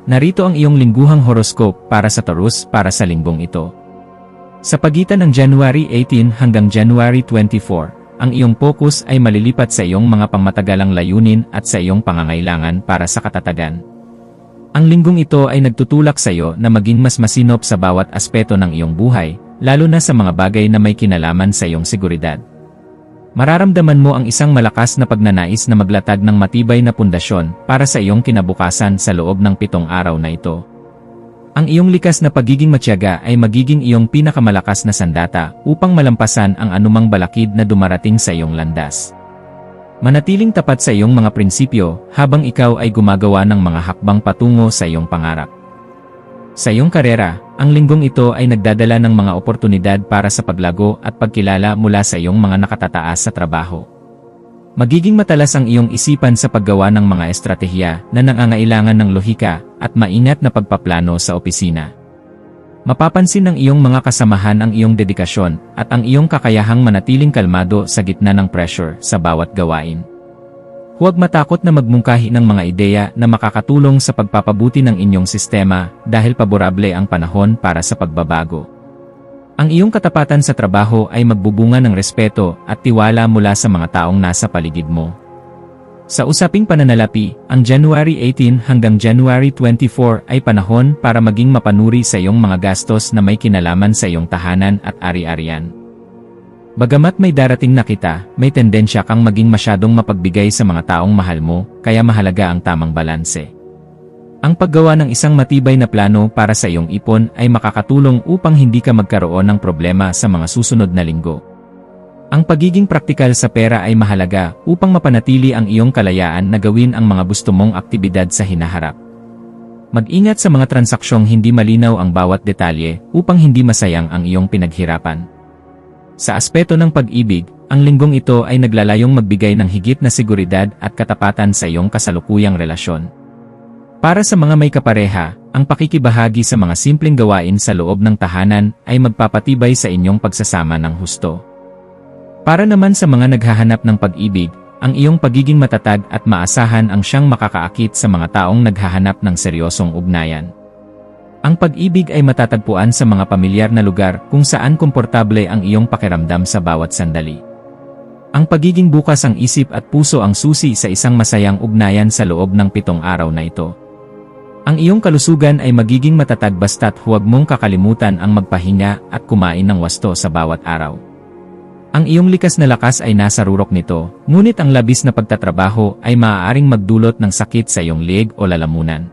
Narito ang iyong lingguhang horoscope para sa Taurus para sa linggong ito. Sa pagitan ng January 18 hanggang January 24, ang iyong focus ay malilipat sa iyong mga pangmatagalang layunin at sa iyong pangangailangan para sa katatagan. Ang linggong ito ay nagtutulak sa iyo na maging mas masinop sa bawat aspeto ng iyong buhay, lalo na sa mga bagay na may kinalaman sa iyong seguridad. Mararamdaman mo ang isang malakas na pagnanais na maglatag ng matibay na pundasyon para sa iyong kinabukasan sa loob ng 7 araw na ito. Ang iyong likas na pagiging matyaga ay magiging iyong pinakamalakas na sandata upang malampasan ang anumang balakid na dumarating sa iyong landas. Manatiling tapat sa iyong mga prinsipyo habang ikaw ay gumagawa ng mga hakbang patungo sa iyong pangarap. Sa iyong karera, ang linggong ito ay nagdadala ng mga oportunidad para sa paglago at pagkilala mula sa iyong mga nakatataas sa trabaho. Magiging matalas ang iyong isipan sa paggawa ng mga estratehiya na nangangailangan ng lohika at maingat na pagpaplano sa opisina. Mapapansin ng iyong mga kasamahan ang iyong dedikasyon at ang iyong kakayahang manatiling kalmado sa gitna ng pressure sa bawat gawain. Huwag matakot na magmungkahi ng mga ideya na makakatulong sa pagpapabuti ng inyong sistema dahil paborable ang panahon para sa pagbabago. Ang iyong katapatan sa trabaho ay magbubunga ng respeto at tiwala mula sa mga taong nasa paligid mo. Sa usaping pananalapi, ang January 18 hanggang January 24 ay panahon para maging mapanuri sa iyong mga gastos na may kinalaman sa iyong tahanan at ari-arian. Bagamat may darating na kita, may tendensya kang maging masyadong mapagbigay sa mga taong mahal mo, kaya mahalaga ang tamang balanse. Ang paggawa ng isang matibay na plano para sa iyong ipon ay makakatulong upang hindi ka magkaroon ng problema sa mga susunod na linggo. Ang pagiging praktikal sa pera ay mahalaga upang mapanatili ang iyong kalayaan na gawin ang mga gusto mong aktibidad sa hinaharap. Mag-ingat sa mga transaksyong hindi malinaw ang bawat detalye upang hindi masayang ang iyong pinaghirapan. Sa aspeto ng pag-ibig, ang linggong ito ay naglalayong magbigay ng higit na seguridad at katapatan sa iyong kasalukuyang relasyon. Para sa mga may kapareha, ang pakikibahagi sa mga simpleng gawain sa loob ng tahanan ay magpapatibay sa inyong pagsasama ng husto. Para naman sa mga naghahanap ng pag-ibig, ang iyong pagiging matatag at maasahan ang siyang makakaakit sa mga taong naghahanap ng seryosong ugnayan. Ang pag-ibig ay matatagpuan sa mga pamilyar na lugar kung saan komportable ang iyong pakiramdam sa bawat sandali. Ang pagiging bukas ang isip at puso ang susi sa isang masayang ugnayan sa loob ng 7 araw na ito. Ang iyong kalusugan ay magiging matatag basta't huwag mong kakalimutan ang magpahinga at kumain ng wasto sa bawat araw. Ang iyong likas na lakas ay nasa rurok nito, ngunit ang labis na pagtatrabaho ay maaaring magdulot ng sakit sa iyong leeg o lalamunan.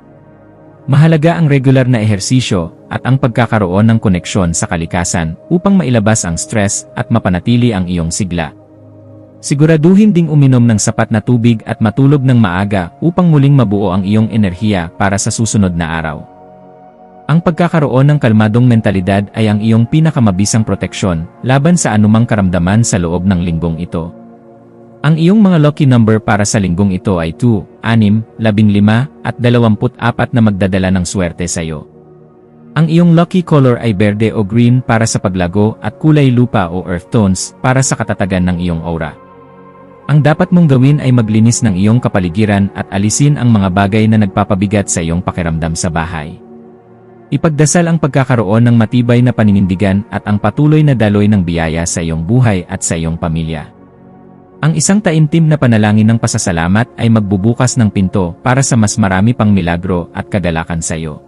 Mahalaga ang regular na ehersisyo at ang pagkakaroon ng koneksyon sa kalikasan upang mailabas ang stress at mapanatili ang iyong sigla. Siguraduhin ding uminom ng sapat na tubig at matulog ng maaga upang muling mabuo ang iyong enerhiya para sa susunod na araw. Ang pagkakaroon ng kalmadong mentalidad ay ang iyong pinakamabisang proteksyon laban sa anumang karamdaman sa loob ng linggong ito. Ang iyong mga lucky number para sa linggong ito ay 2, 6, 15, at 24 na magdadala ng swerte sa iyo. Ang iyong lucky color ay berde o green para sa paglago at kulay lupa o earth tones para sa katatagan ng iyong aura. Ang dapat mong gawin ay maglinis ng iyong kapaligiran at alisin ang mga bagay na nagpapabigat sa iyong pakiramdam sa bahay. Ipagdasal ang pagkakaroon ng matibay na paninindigan at ang patuloy na daloy ng biyaya sa iyong buhay at sa iyong pamilya. Ang isang taimtim na panalangin ng pasasalamat ay magbubukas ng pinto para sa mas marami pang milagro at kagalakan sa iyo.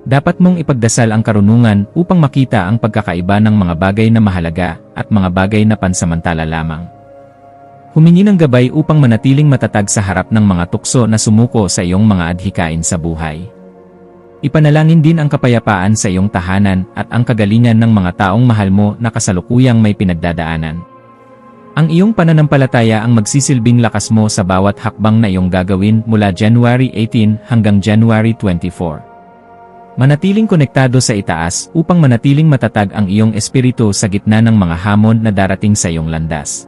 Dapat mong ipagdasal ang karunungan upang makita ang pagkakaiba ng mga bagay na mahalaga at mga bagay na pansamantala lamang. Humingi ng gabay upang manatiling matatag sa harap ng mga tukso na sumuko sa iyong mga adhikain sa buhay. Ipanalangin din ang kapayapaan sa iyong tahanan at ang kagalingan ng mga taong mahal mo na kasalukuyang may pinagdadaanan. Ang iyong pananampalataya ang magsisilbing lakas mo sa bawat hakbang na iyong gagawin mula January 18 hanggang January 24. Manatiling konektado sa itaas upang manatiling matatag ang iyong espiritu sa gitna ng mga hamon na darating sa iyong landas.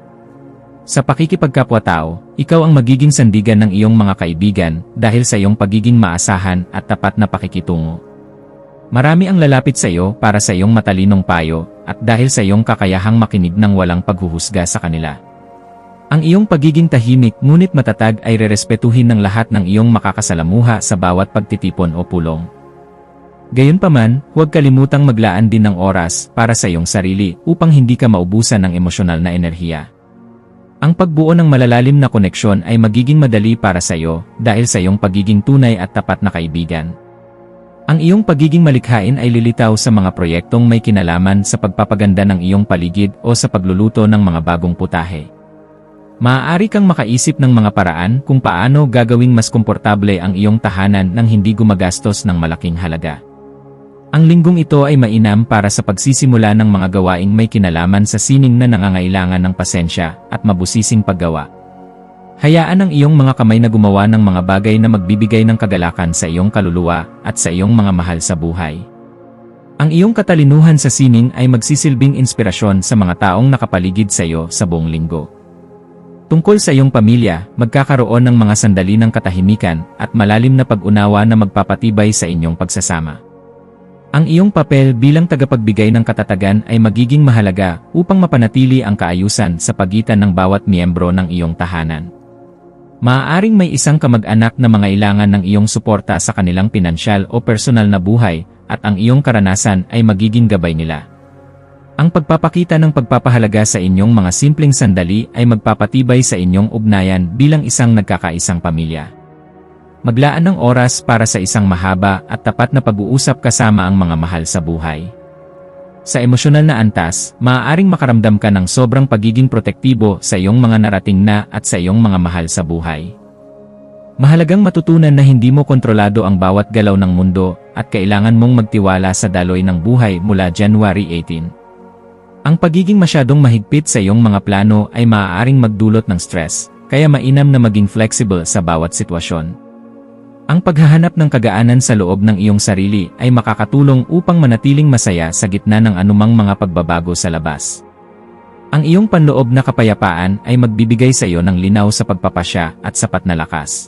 Sa pakikipagkapwa-tao, ikaw ang magiging sandigan ng iyong mga kaibigan dahil sa iyong pagiging maasahan at tapat na pakikitungo. Marami ang lalapit sa iyo para sa iyong matalinong payo at dahil sa iyong kakayahang makinig ng walang paghuhusga sa kanila. Ang iyong pagiging tahimik ngunit matatag ay rerespetuhin ng lahat ng iyong makakasalamuha sa bawat pagtitipon o pulong. Gayunpaman, huwag kalimutang maglaan din ng oras para sa iyong sarili upang hindi ka maubusan ng emosyonal na enerhiya. Ang pagbuo ng malalalim na koneksyon ay magiging madali para sa iyo dahil sa iyong pagiging tunay at tapat na kaibigan. Ang iyong pagiging malikhain ay lilitaw sa mga proyektong may kinalaman sa pagpapaganda ng iyong paligid o sa pagluluto ng mga bagong putahe. Maaari kang makaisip ng mga paraan kung paano gagawing mas komportable ang iyong tahanan nang hindi gumagastos ng malaking halaga. Ang linggong ito ay mainam para sa pagsisimula ng mga gawaing may kinalaman sa sining na nangangailangan ng pasensya at mabusising paggawa. Hayaan ang iyong mga kamay na gumawa ng mga bagay na magbibigay ng kagalakan sa iyong kaluluwa at sa iyong mga mahal sa buhay. Ang iyong katalinuhan sa sining ay magsisilbing inspirasyon sa mga taong nakapaligid sa iyo sa buong linggo. Tungkol sa iyong pamilya, magkakaroon ng mga sandali ng katahimikan at malalim na pag-unawa na magpapatibay sa inyong pagsasama. Ang iyong papel bilang tagapagbigay ng katatagan ay magiging mahalaga upang mapanatili ang kaayusan sa pagitan ng bawat miyembro ng iyong tahanan. Maaaring may isang kamag-anak na mangailangan ng iyong suporta sa kanilang pinansyal o personal na buhay at ang iyong karanasan ay magiging gabay nila. Ang pagpapakita ng pagpapahalaga sa inyong mga simpleng sandali ay magpapatibay sa inyong ugnayan bilang isang nagkakaisang pamilya. Maglaan ng oras para sa isang mahaba at tapat na pag-uusap kasama ang mga mahal sa buhay. Sa emosyonal na antas, maaaring makaramdam ka ng sobrang pagiging protektibo sa iyong mga narating na at sa iyong mga mahal sa buhay. Mahalagang matutunan na hindi mo kontrolado ang bawat galaw ng mundo at kailangan mong magtiwala sa daloy ng buhay mula January 18. Ang pagiging masyadong mahigpit sa iyong mga plano ay maaaring magdulot ng stress, kaya mainam na maging flexible sa bawat sitwasyon. Ang paghahanap ng kagaanan sa loob ng iyong sarili ay makakatulong upang manatiling masaya sa gitna ng anumang mga pagbabago sa labas. Ang iyong panloob na kapayapaan ay magbibigay sa iyo ng linaw sa pagpapasya at sapat na lakas.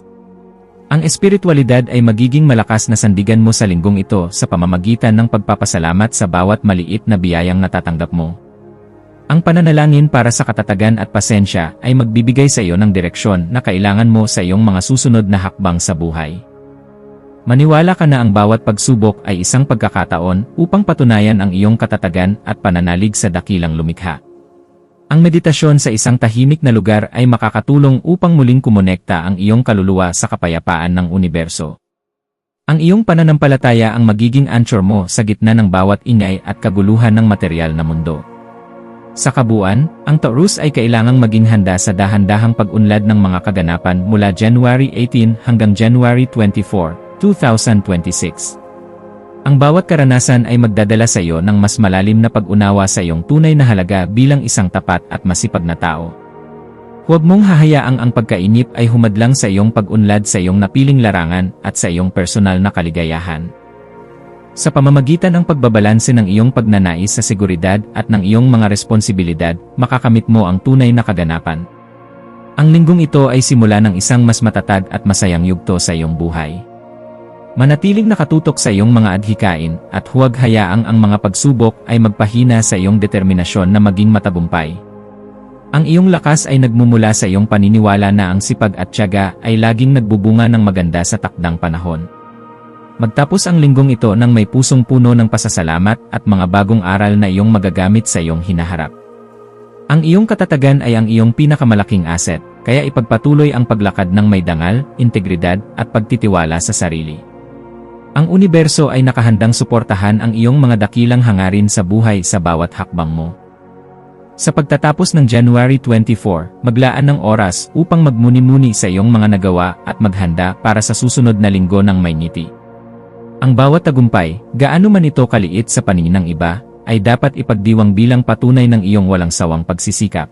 Ang espiritualidad ay magiging malakas na sandigan mo sa linggong ito sa pamamagitan ng pagpapasalamat sa bawat maliit na biyayang natatanggap mo. Ang pananalangin para sa katatagan at pasensya ay magbibigay sa iyo ng direksyon na kailangan mo sa iyong mga susunod na hakbang sa buhay. Maniwala ka na ang bawat pagsubok ay isang pagkakataon upang patunayan ang iyong katatagan at pananalig sa dakilang lumikha. Ang meditasyon sa isang tahimik na lugar ay makakatulong upang muling kumonekta ang iyong kaluluwa sa kapayapaan ng universo. Ang iyong pananampalataya ang magiging anchor mo sa gitna ng bawat ingay at kaguluhan ng material na mundo. Sa kabuuan, ang Taurus ay kailangang maging handa sa dahan-dahang pag-unlad ng mga kaganapan mula January 18 hanggang January 24, 2026. Ang bawat karanasan ay magdadala sa iyo ng mas malalim na pag-unawa sa iyong tunay na halaga bilang isang tapat at masipag na tao. Huwag mong hahayaang ang pagkainip ay humadlang sa iyong pag-unlad sa iyong napiling larangan at sa iyong personal na kaligayahan. Sa pamamagitan ng pagbabalanse ng iyong pagnanais sa seguridad at ng iyong mga responsibilidad, makakamit mo ang tunay na kaganapan. Ang linggong ito ay simula ng isang mas matatag at masayang yugto sa iyong buhay. Manatiling nakatutok sa iyong mga adhikain at huwag hayaang ang mga pagsubok ay magpahina sa iyong determinasyon na maging matagumpay. Ang iyong lakas ay nagmumula sa iyong paniniwala na ang sipag at tiyaga ay laging nagbubunga ng maganda sa takdang panahon. Magtapos ang linggong ito ng may pusong puno ng pasasalamat at mga bagong aral na iyong magagamit sa iyong hinaharap. Ang iyong katatagan ay ang iyong pinakamalaking asset, kaya ipagpatuloy ang paglakad ng may dangal, integridad at pagtitiwala sa sarili. Ang universo ay nakahandang suportahan ang iyong mga dakilang hangarin sa buhay sa bawat hakbang mo. Sa pagtatapos ng January 24, maglaan ng oras upang magmuni-muni sa iyong mga nagawa at maghanda para sa susunod na linggo ng may ngiti. Ang bawat tagumpay, gaano man ito kaliit sa paningin ng iba, ay dapat ipagdiwang bilang patunay ng iyong walang sawang pagsisikap.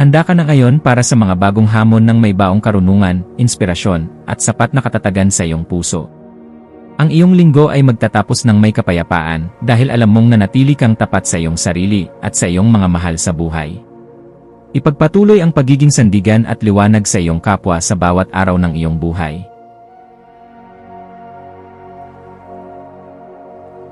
Handa ka na ngayon para sa mga bagong hamon ng may baong karunungan, inspirasyon, at sapat na katatagan sa iyong puso. Ang iyong linggo ay magtatapos ng may kapayapaan dahil alam mong nanatili kang tapat sa iyong sarili at sa iyong mga mahal sa buhay. Ipagpatuloy ang pagiging sandigan at liwanag sa iyong kapwa sa bawat araw ng iyong buhay.